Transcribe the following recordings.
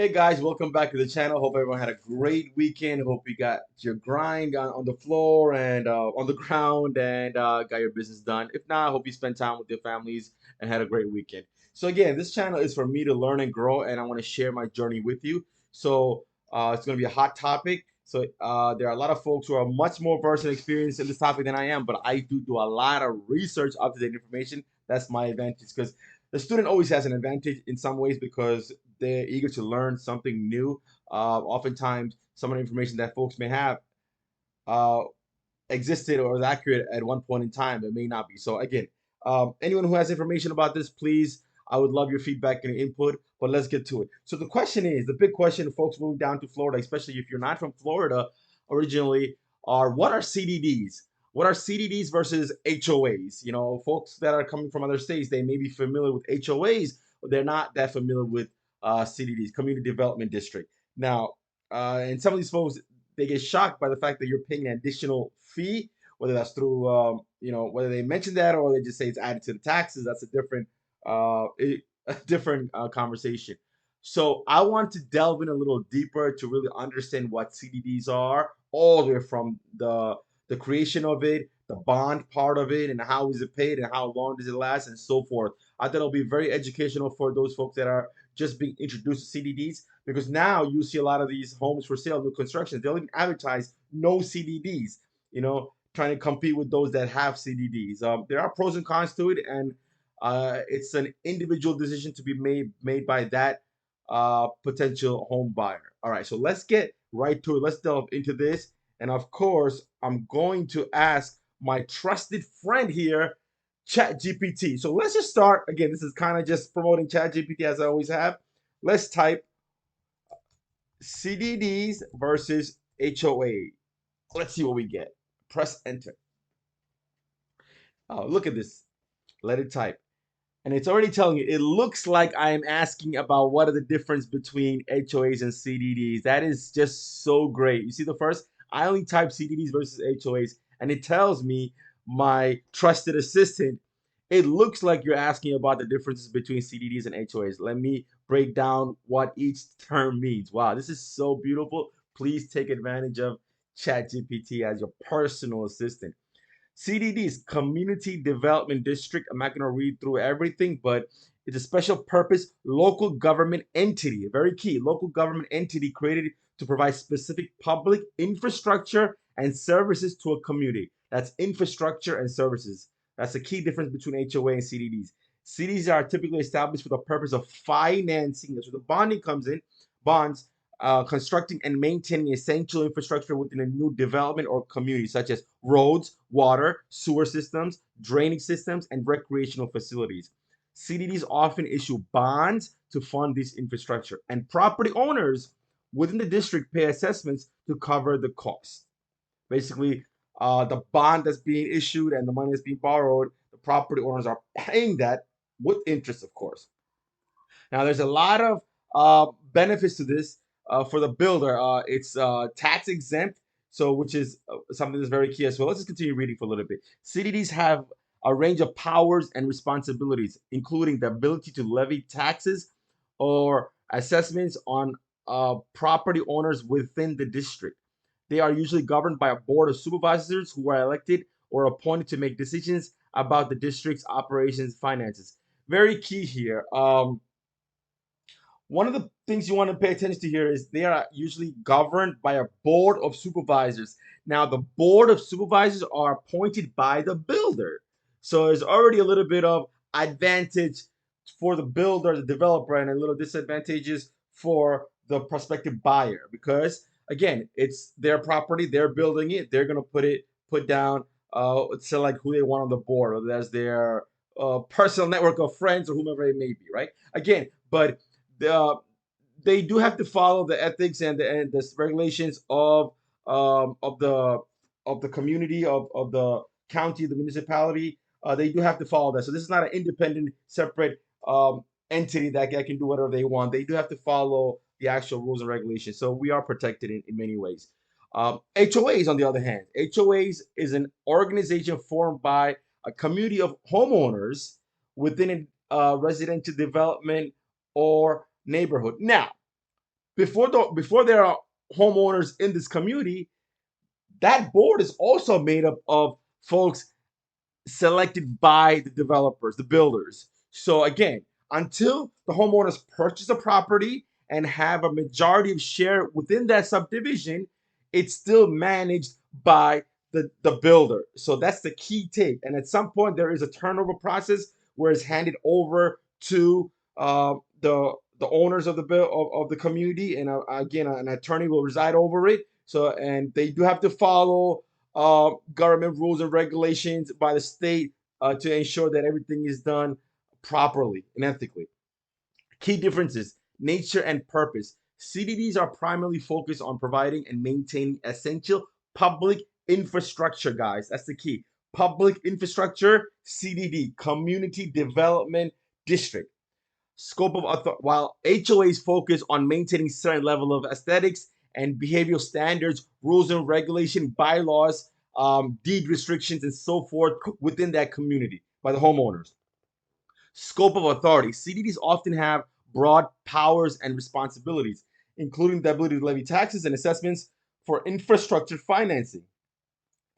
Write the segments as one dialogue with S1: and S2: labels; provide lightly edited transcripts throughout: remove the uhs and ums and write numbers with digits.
S1: Hey guys, welcome back to the channel. Hope everyone had a great weekend. Hope you got your grind on the floor and on the ground and got your business done. If not, I hope you spent time with your families and had a great weekend. So again, this channel is for me to learn and grow, and I want to share my journey with you. So it's going to be a hot topic. So there are a lot of folks who are much more versed and experienced in this topic than I am, but I do a lot of research, up-to-date information. That's my advantage because the student always has an advantage in some ways because they're eager to learn something new. Oftentimes, some of the information that folks may have uh, existed or is accurate at one point in time, it may not be. So again, anyone who has information about this, please, I would love your feedback and input. But let's get to it. So the question is, the big question, folks moving down to Florida, especially if you're not from Florida originally, are what are CDDs? What are CDDs versus HOAs? You know, folks that are coming from other states, they may be familiar with HOAs, but they're not that familiar with CDDs, Community Development District. Now, and some of these folks, they get shocked by the fact that you're paying an additional fee, whether that's through, whether they mention that or they just say it's added to the taxes. That's a different, a different conversation. So I want to delve in a little deeper to really understand what CDDs are, all the way from the creation of it, the bond part of it, and how is it paid, and how long does it last, and so forth. I thought it'll be very educational for those folks that are just being introduced to CDDs because now you see a lot of these homes for sale, new constructions, they'll even advertise no CDDs, trying to compete with those that have CDDs. There are pros and cons to it, and it's an individual decision to be made by that potential home buyer. All right, so let's get right to it. Let's delve into this. And of course, I'm going to ask my trusted friend here, ChatGPT. So let's just start. Again, this is kind of just promoting ChatGPT as I always have. Let's type CDDs versus HOA. Let's see what we get. Press enter. Oh, look at this. Let it type. And it's already telling you, it looks like I am asking about what are the difference between HOAs and CDDs. That is just so great. You see the first? I only type CDDs versus HOAs, and it tells me, my trusted assistant, it looks like you're asking about the differences between CDDs and HOAs. Let me break down what each term means. Wow, this is so beautiful. Please take advantage of ChatGPT as your personal assistant. CDDs, Community Development District. I'm not going to read through everything, but it's a special purpose local government entity, very key, local government entity created to provide specific public infrastructure and services to a community. That's infrastructure and services. That's the key difference between HOA and CDDs. CDDs are typically established for the purpose of financing. That's where the bonding comes in, bonds, constructing and maintaining essential infrastructure within a new development or community, such as roads, water, sewer systems, drainage systems, and recreational facilities. CDDs often issue bonds to fund this infrastructure, and property owners within the district pay assessments to cover the cost. Basically, the bond that's being issued and the money that's being borrowed, the property owners are paying that with interest, of course. Now, there's a lot of benefits to this for the builder. It's tax exempt, so which is something that's very key as well. Let's just continue reading for a little bit. CDDs have a range of powers and responsibilities, including the ability to levy taxes or assessments on property owners within the district. They are usually governed by a board of supervisors who are elected or appointed to make decisions about the district's operations finances. Very key here. One of the things you want to pay attention to here is they are usually governed by a board of supervisors. Now, the board of supervisors are appointed by the builder. So there's already a little bit of advantage for the builder, the developer, and a little disadvantages for the prospective buyer because again, it's their property, they're building it, they're gonna put down select who they want on the board, whether that's their personal network of friends or whomever it may be, right? Again, but uh, they do have to follow the ethics and the regulations of the community of the county, the municipality. They do have to follow that. So this is not an independent, separate entity that can do whatever they want. They do have to follow the actual rules and regulations. So we are protected in many ways. HOAs, on the other hand, HOAs is an organization formed by a community of homeowners within a residential development or neighborhood. Now, before there are homeowners in this community, that board is also made up of folks selected by the developers, the builders. So again, until the homeowners purchase a property and have a majority of share within that subdivision, it's still managed by the builder. So that's the key take. And at some point, there is a turnover process where it's handed over to the owners of the bill of the community, and again, an attorney will reside over it. So, and they do have to follow government rules and regulations by the state to ensure that everything is done properly and ethically. Key differences: nature and purpose. CDDs are primarily focused on providing and maintaining essential public infrastructure, guys. That's the key. Public infrastructure, CDD, Community Development District. Scope of authority. While HOAs focus on maintaining certain level of aesthetics and behavioral standards, rules and regulation, bylaws, deed restrictions, and so forth within that community by the homeowners. Scope of authority. CDDs often have broad powers and responsibilities, including the ability to levy taxes and assessments for infrastructure financing.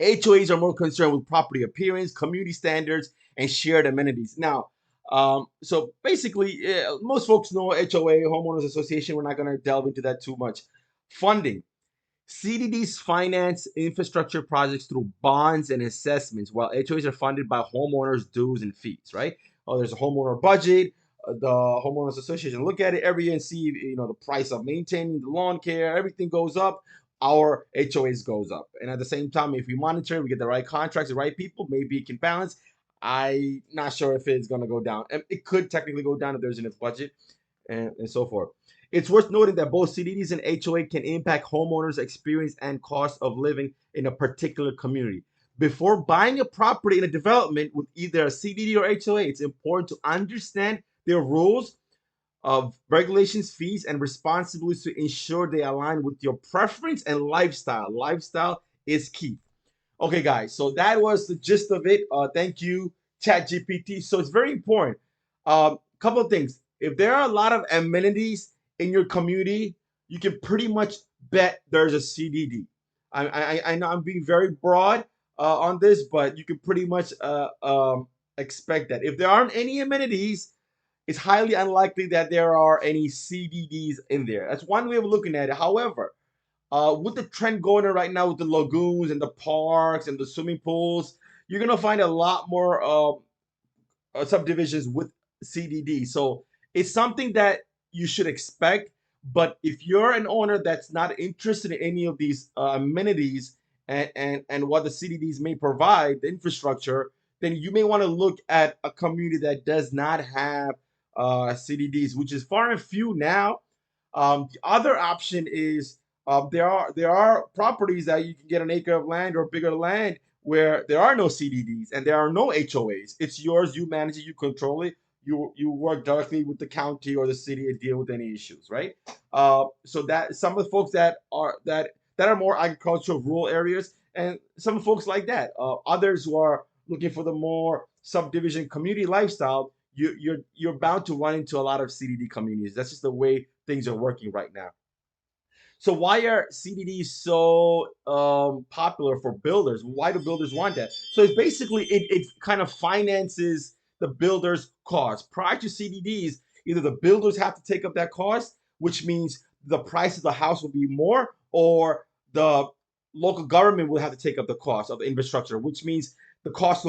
S1: HOAs are more concerned with property appearance, community standards, and shared amenities. Now, so basically, most folks know HOA, Homeowners Association. We're not going to delve into that too much. Funding. CDDs finance infrastructure projects through bonds and assessments, while HOAs are funded by homeowners' dues and fees, right? Oh, there's a homeowner budget. The homeowners association look at it every year and see, the price of maintaining the lawn care, everything goes up. Our HOAs goes up, and at the same time, if we monitor, we get the right contracts, the right people, maybe it can balance. I'm not sure if it's going to go down. It could technically go down if there's enough budget, and so forth. It's worth noting that both CDDs and HOA can impact homeowners' experience and cost of living in a particular community. Before buying a property in a development with either a CDD or HOA, it's important to understand their rules of regulations, fees, and responsibilities to ensure they align with your preference and lifestyle. Lifestyle is key. Okay, guys, so that was the gist of it. Thank you, ChatGPT. So it's very important. Couple of things. If there are a lot of amenities in your community, you can pretty much bet there's a CDD. I know I'm being very broad on this, but you can pretty much expect that. If there aren't any amenities, it's highly unlikely that there are any CDDs in there. That's one way of looking at it. However, with the trend going on right now with the lagoons and the parks and the swimming pools, you're gonna find a lot more subdivisions with CDD. So it's something that you should expect. But if you're an owner that's not interested in any of these amenities and what the CDDs may provide, the infrastructure, then you may want to look at a community that does not have CDDs, which is far and few now. The other option is there are properties that you can get an acre of land or bigger land where there are no CDDs and there are no HOAs. It's yours. You manage it. You control it. You work directly with the county or the city and deal with any issues, right? So that some of the folks that are more agricultural rural areas, and some folks like that. Others who are looking for the more subdivision community lifestyle, you're bound to run into a lot of CDD communities. That's just the way things are working right now. So why are CDDs so popular for builders? Why do builders want that? So it's basically it kind of finances the builder's cost. Prior to CDDs, either the builders have to take up that cost, which means the price of the house will be more, or the local government will have to take up the cost of the infrastructure, which means the cost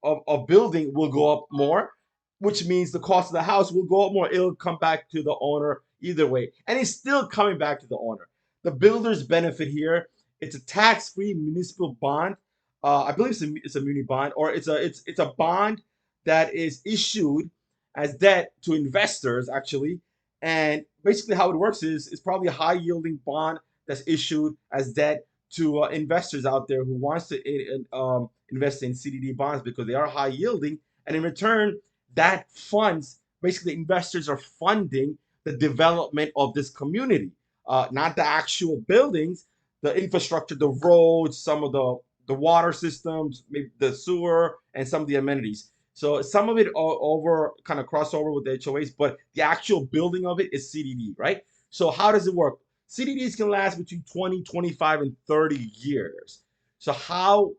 S1: of building will go up more, which means the cost of the house will go up more. It'll come back to the owner either way. And it's still coming back to the owner. The builders benefit here. It's a tax-free municipal bond. I believe it's a muni bond, or it's a bond that is issued as debt to investors actually. And basically, how it works is it's probably a high-yielding bond that's issued as debt to investors out there who wants to invest in CDD bonds because they are high-yielding, and in return, that funds basically investors are funding the development of this community, not the actual buildings, the infrastructure, the roads, some of the water systems, maybe the sewer, and some of the amenities. So some of it over kind of crossover with the HOAs, but the actual building of it is CDD, right? So how does it work? CDDs can last between 20, 25, and 30 years. So how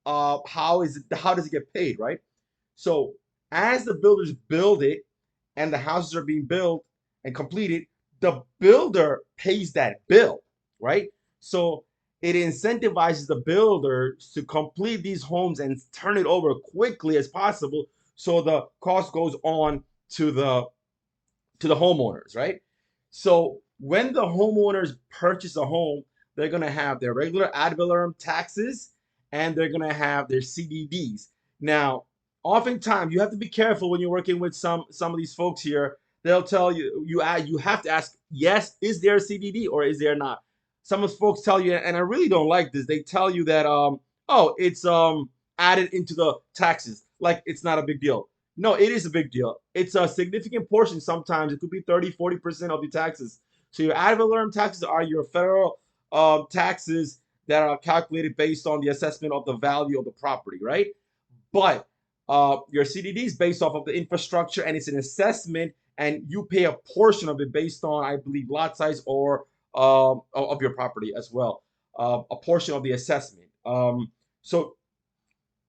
S1: does it get paid, right? So as the builders build it and the houses are being built and completed, the builder pays that bill, right? So it incentivizes the builders to complete these homes and turn it over quickly as possible, so the cost goes on to the homeowners, right? So when the homeowners purchase a home, they're gonna have their regular ad valorem taxes and they're gonna have their CDDs. Now, oftentimes you have to be careful when you're working with some of these folks here. They'll tell you you have to ask, yes, is there a CDD or is there not? Some of the folks tell you, and I really don't like this. They tell you that oh, it's added into the taxes, like it's not a big deal. No, it is a big deal. It's a significant portion sometimes. It could be 30, 40% of the taxes. So your ad valorem taxes are your federal taxes that are calculated based on the assessment of the value of the property, right? But your CDD is based off of the infrastructure and it's an assessment, and you pay a portion of it based on, I believe, lot size or of your property as well. A portion of the assessment. So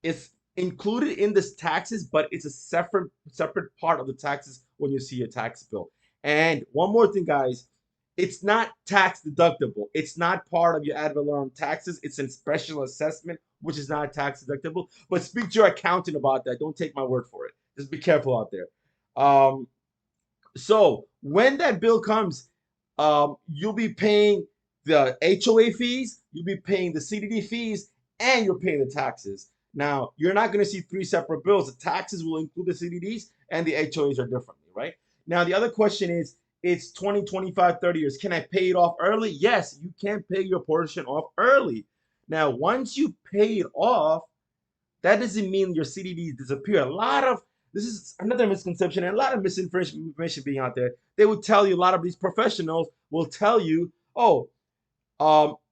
S1: it's included in this taxes, but it's a separate part of the taxes when you see a tax bill. And one more thing, guys, it's not tax deductible. It's not part of your ad valorem taxes. It's a special assessment, which is not tax deductible. But speak to your accountant about that. Don't take my word for it. Just be careful out there. Um, so when that bill comes, you'll be paying the HOA fees, you'll be paying the CDD fees, and you're paying the taxes. Now, you're not going to see three separate bills. The taxes will include the CDDs and the HOAs are differently, right? Now, the other question is, it's 20, 25, 30 years. Can I pay it off early? Yes, you can pay your portion off early. Now, once you pay it off, that doesn't mean your CDDs disappear. A lot of this is another misconception and a lot of misinformation being out there. They would tell you, a lot of these professionals will tell you, oh,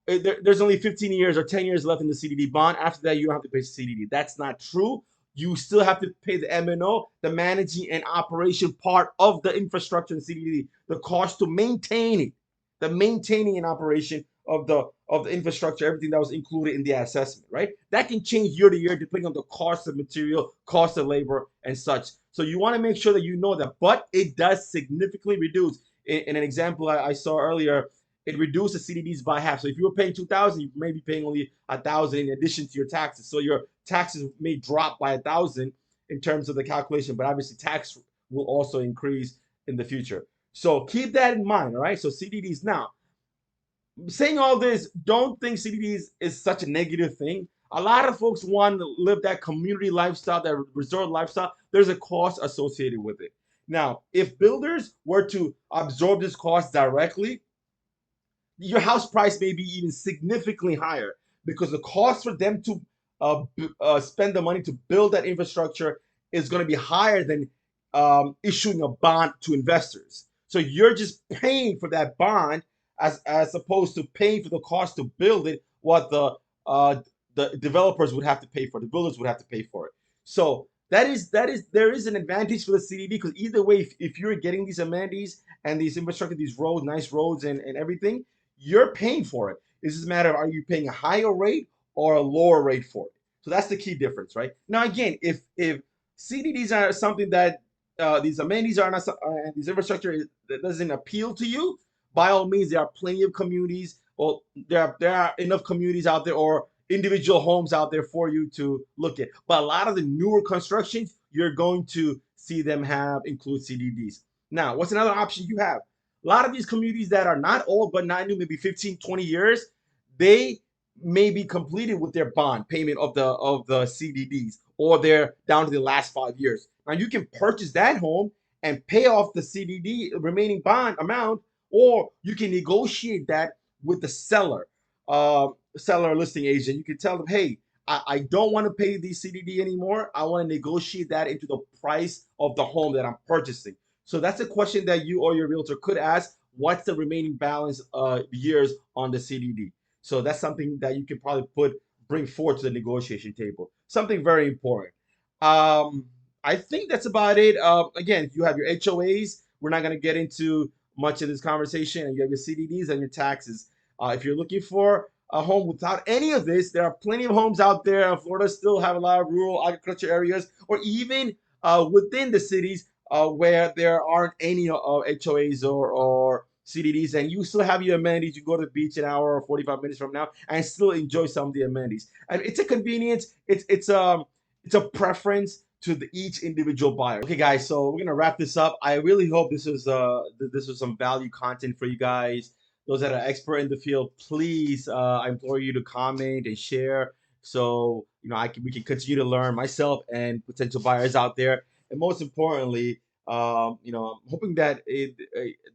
S1: there's only 15 years or 10 years left in the CDD bond. After that, you don't have to pay CDD. That's not true. You still have to pay the MNO, the managing and operation part of the infrastructure in CDD, the cost to maintain it, the maintaining and operation of the infrastructure, everything that was included in the assessment, right? That can change year to year depending on the cost of material, cost of labor, and such. So you want to make sure that you know that, but it does significantly reduce. In an example I saw earlier, it reduced the CDDs by half. So if you were paying 2,000, you may be paying only 1,000 in addition to your taxes. So your taxes may drop by 1,000 in terms of the calculation, but obviously tax will also increase in the future. So keep that in mind, all right? So CDDs now, saying all this, don't think CDDs is such a negative thing. A lot of folks want to live that community lifestyle, that resort lifestyle. There's a cost associated with it. Now, if builders were to absorb this cost directly, your house price may be even significantly higher because the cost for them to spend the money to build that infrastructure is going to be higher than issuing a bond to investors. So you're just paying for that bond as opposed to paying for the cost to build it, what the developers would have to pay for, the builders would have to pay for it. So there is an advantage for the CDD because either way, if you're getting these amenities and these infrastructure, these roads, nice roads and everything, you're paying for it. It's just a matter of, are you paying a higher rate or a lower rate for it? So that's the key difference, right? Now, again, if CDDs are something that these amenities are not, and these infrastructure that doesn't appeal to you, by all means, there are plenty of communities, or there are enough communities out there, or individual homes out there for you to look at. But a lot of the newer constructions, you're going to see them have include CDDs. Now, what's another option you have? A lot of these communities that are not old but not new, maybe 15, 20 years, they may be completed with their bond payment of the CDDs, or they're down to the last 5 years. Now you can purchase that home and pay off the CDD remaining bond amount, or you can negotiate that with the seller listing agent. You can tell them, hey, I don't want to pay the CDD anymore. I want to negotiate that into the price of the home that I'm purchasing. So that's a question that you or your realtor could ask. What's the remaining balance years on the CDD? So that's something that you can probably bring forward to the negotiation table. Something very important. I think that's about it. Again, you have your HOAs. We're not going to get into much of this conversation, and you have your CDDs and your taxes. If you're looking for a home without any of this, there are plenty of homes out there. Florida still have a lot of rural agriculture areas, or even within the cities where there aren't any HOAs or CDDs, and you still have your amenities. You go to the beach an hour or 45 minutes from now, and still enjoy some of the amenities. And it's a convenience. It's a preference to each individual buyer. Okay, guys, so we're gonna wrap this up. I really hope this was some value content for you guys. Those that are expert in the field, please, I implore you to comment and share, so we can continue to learn, myself and potential buyers out there. And most importantly, I'm hoping that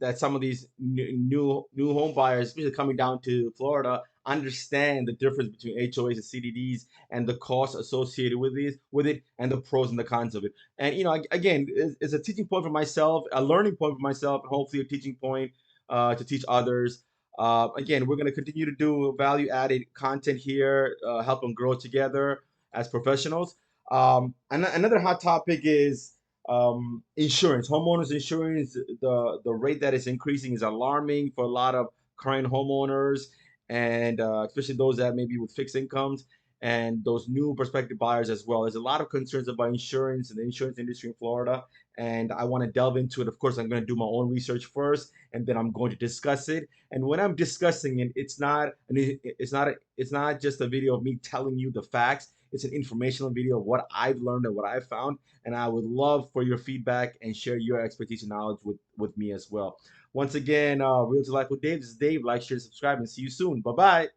S1: that some of these new home buyers, especially coming down to Florida, understand the difference between HOAs and CDDs and the costs associated with it, and the pros and the cons of it. And again, it's a teaching point for myself, a learning point for myself, and hopefully a teaching point to teach others. Again, we're going to continue to do value added content here, help them grow together as professionals. And another hot topic is insurance, homeowners insurance. The rate that is increasing is alarming for a lot of current homeowners, and especially those that maybe with fixed incomes, and those new prospective buyers as well. There's a lot of concerns about insurance and the insurance industry in Florida, and I want to delve into it. Of course, I'm going to do my own research first, and then I'm going to discuss it. And when I'm discussing it, it's not just a video of me telling you the facts. It's an informational video of what I've learned and what I've found, and I would love for your feedback and share your expertise and knowledge with me as well. Once again, Real to Life with Dave. This is Dave. Like, share, subscribe, and see you soon. Bye bye.